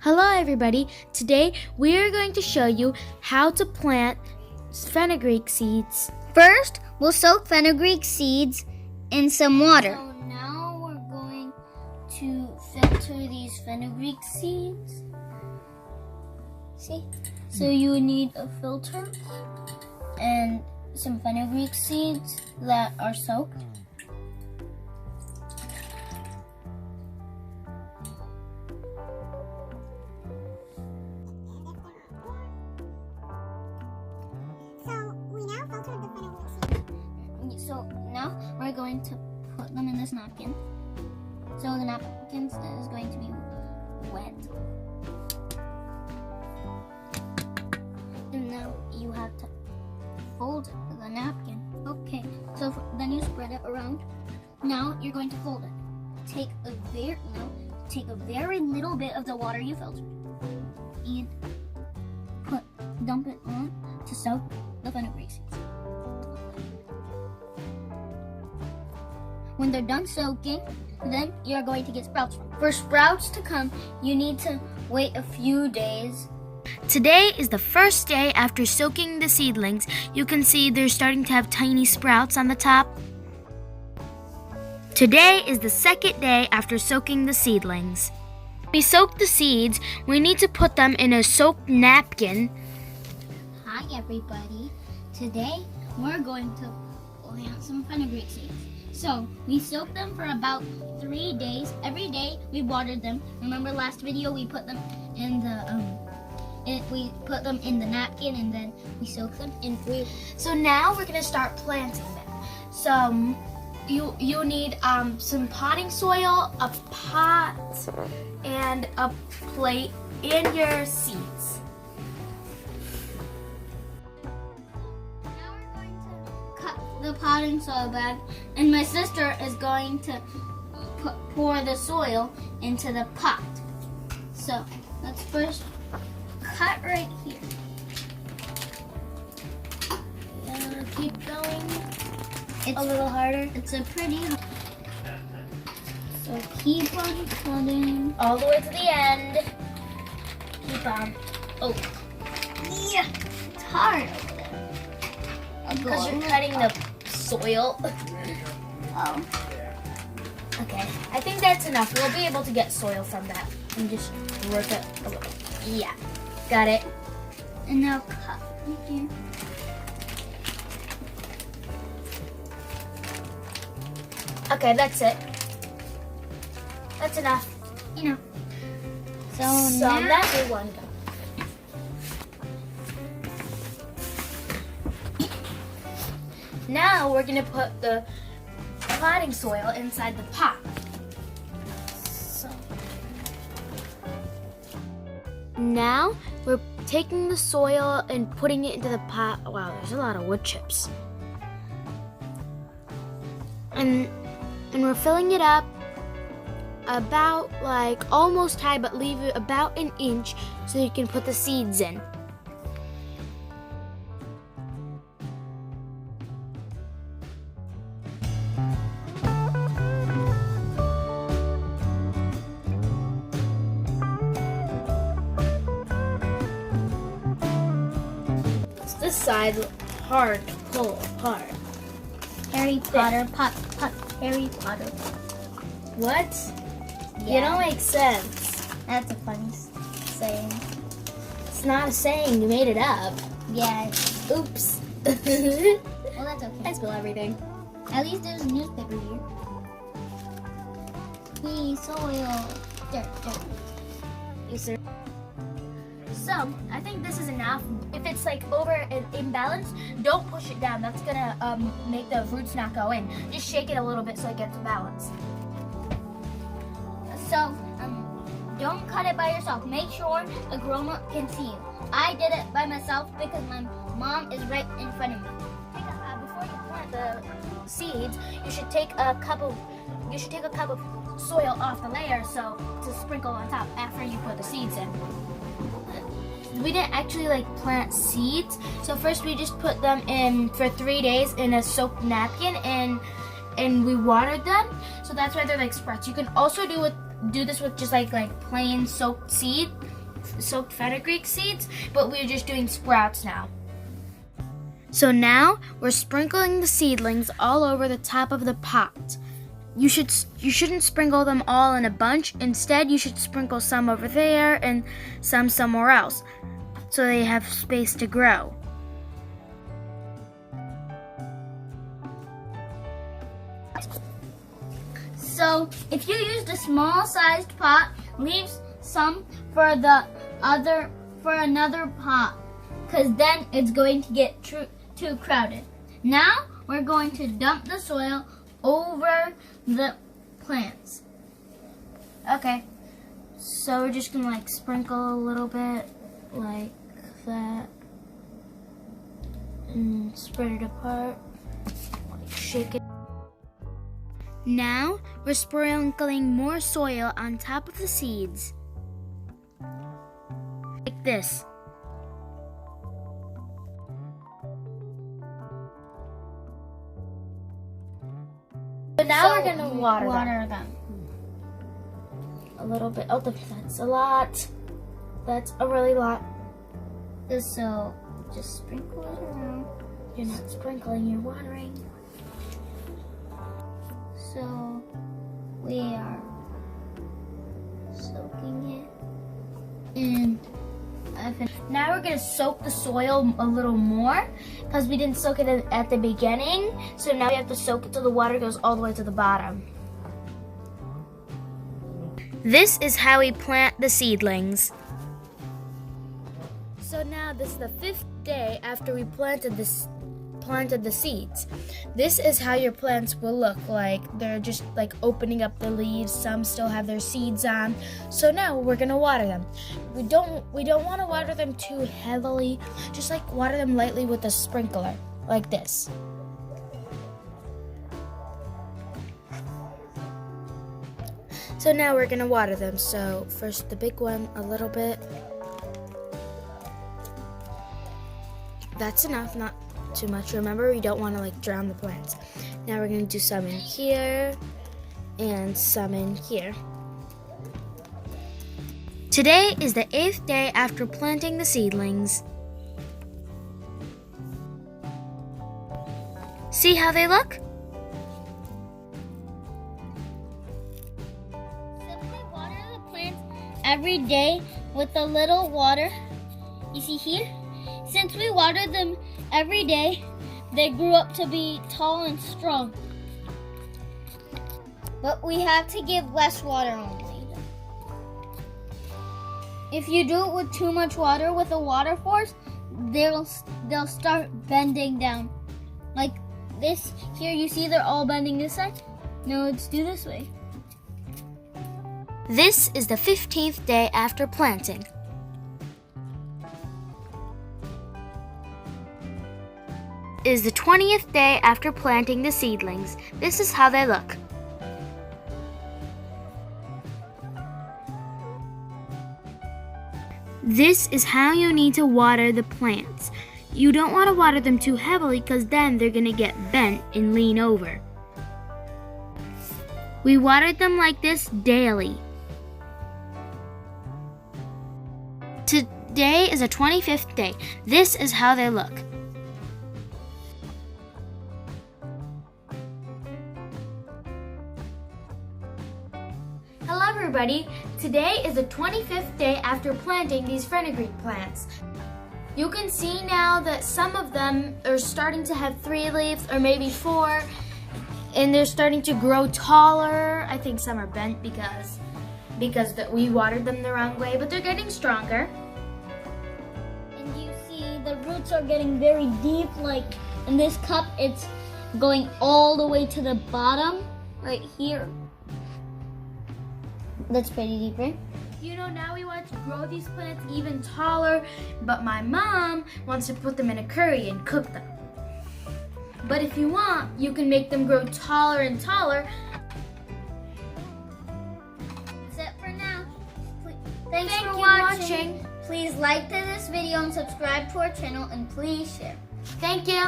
Hello everybody, today we are going to show you how to plant fenugreek seeds. First, we'll soak fenugreek seeds in some water. So now we're going to filter these fenugreek seeds. See? So you need a filter and some fenugreek seeds that are soaked. So now we're going to put them in this napkin. So the napkin is going to be wet. And now you have to fold the napkin. Okay, so then you spread it around. Now you're going to fold it. Take a very little bit of the water you filtered and dump it on to soak the fenugreek seeds. When they're done soaking, then you're going to get sprouts from. For sprouts to come, you need to wait a few days. Today is the first day after soaking the seedlings. You can see they're starting to have tiny sprouts on the top. Today is the second day after soaking the seedlings. When we soak the seeds, we need to put them in a soaked napkin. Hi everybody. Today we're going to plant some fenugreek seeds. So we soaked them for about 3 days. Every day we watered them. Remember last video we put them in the napkin and then we soaked them So now we're gonna start planting them. So you need some potting soil, a pot, and a plate, and your seeds. the potting soil bag, and my sister is going to pour the soil into the pot. So let's first cut right here. Keep going. It's a little harder. It's a pretty. So keep on cutting All the way to the end. Keep on. Oh, yeah, it's hard over there. because you're cutting the soil. Oh. Okay, I think that's enough. We'll be able to get soil from that and just work it a little. Yeah, got it. And now cut right here. Okay, that's it. That's enough. You know. So So now that's your one go. Now we're gonna put the potting soil inside the pot. So now we're taking the soil and putting it into the pot. Wow, there's a lot of wood chips. And we're filling it up about like almost high, but leave it about an inch so you can put the seeds in. This side hard to pull apart. Harry Potter, Harry Potter. What? Yeah. You don't make sense. That's a funny saying. It's not a saying, you made it up. Yeah. Oops. Well, that's okay. I spill everything. At least there's a newspaper here. Soil. Dirt. Yes, sir. So, I think this is enough. If it's like over an imbalance, don't push it down. That's gonna make the roots not go in. Just shake it a little bit so it gets balanced. So, don't cut it by yourself. Make sure a grown-up can see you. I did it by myself because my mom is right in front of me. Before you plant the seeds, you should take a cup of soil off the layer so to sprinkle on top after you put the seeds in. We didn't actually plant seeds, so first we just put them in for 3 days in a soaked napkin and we watered them, so that's why they're like sprouts. You can also do this with just like plain soaked seed, soaked fenugreek seeds, but we're just doing sprouts now. So now we're sprinkling the seedlings all over the top of the pot. You shouldn't sprinkle them all in a bunch. Instead, you should sprinkle some over there and some somewhere else so they have space to grow. So if you used a small sized pot, leave some for another pot, because then it's going to get too crowded. Now we're going to dump the soil over the plants. Okay, so we're just gonna sprinkle a little bit like that and spread it apart, shake it. Now we're sprinkling more soil on top of the seeds. Like this. So now we're gonna water them. A little bit. Oh, that's a lot. That's a really lot. So just sprinkle it around. You're not sprinkling, you're watering. So we are soaking it. And now we're gonna soak the soil a little more because we didn't soak it at the beginning. So now we have to soak it till the water goes all the way to the bottom. This is how we plant the seedlings. So now this is the 5th day after we planted the seeds. This is how your plants will look like. They're just opening up the leaves. Some still have their seeds on. So now we're gonna water them. We don't want to water them too heavily. Just water them lightly with a sprinkler, like this. So now we're gonna water them. So first the big one, a little bit. That's enough, not too much. Remember, we don't want to drown the plants. Now we're going to do some in here and some in here. Today is the 8th day after planting the seedlings. See how they look? Simply water the plants every day with a little water. You see here? Since we watered them every day, they grew up to be tall and strong. But we have to give less water only. If you do it with too much water with a water force, they'll start bending down. Like this here, you see they're all bending this side? No, let's do this way. This is the 15th day after planting. Is the 20th day after planting the seedlings. This is how they look. This is how you need to water the plants. You don't want to water them too heavily because then they're going to get bent and lean over. We watered them like this daily. Today is the 25th day. This is how they look. Hello everybody, today is the 25th day after planting these fenugreek plants. You can see now that some of them are starting to have 3 leaves or maybe 4, and they're starting to grow taller. I think some are bent because we watered them the wrong way, but they're getting stronger. And you see the roots are getting very deep, like in this cup it's going all the way to the bottom right here. That's pretty deep, right? You know, now we want to grow these plants even taller, but my mom wants to put them in a curry and cook them. But if you want, you can make them grow taller and taller. That's it for now. Thanks Thank for you watching. Please like this video and subscribe to our channel, and please share. Thank you.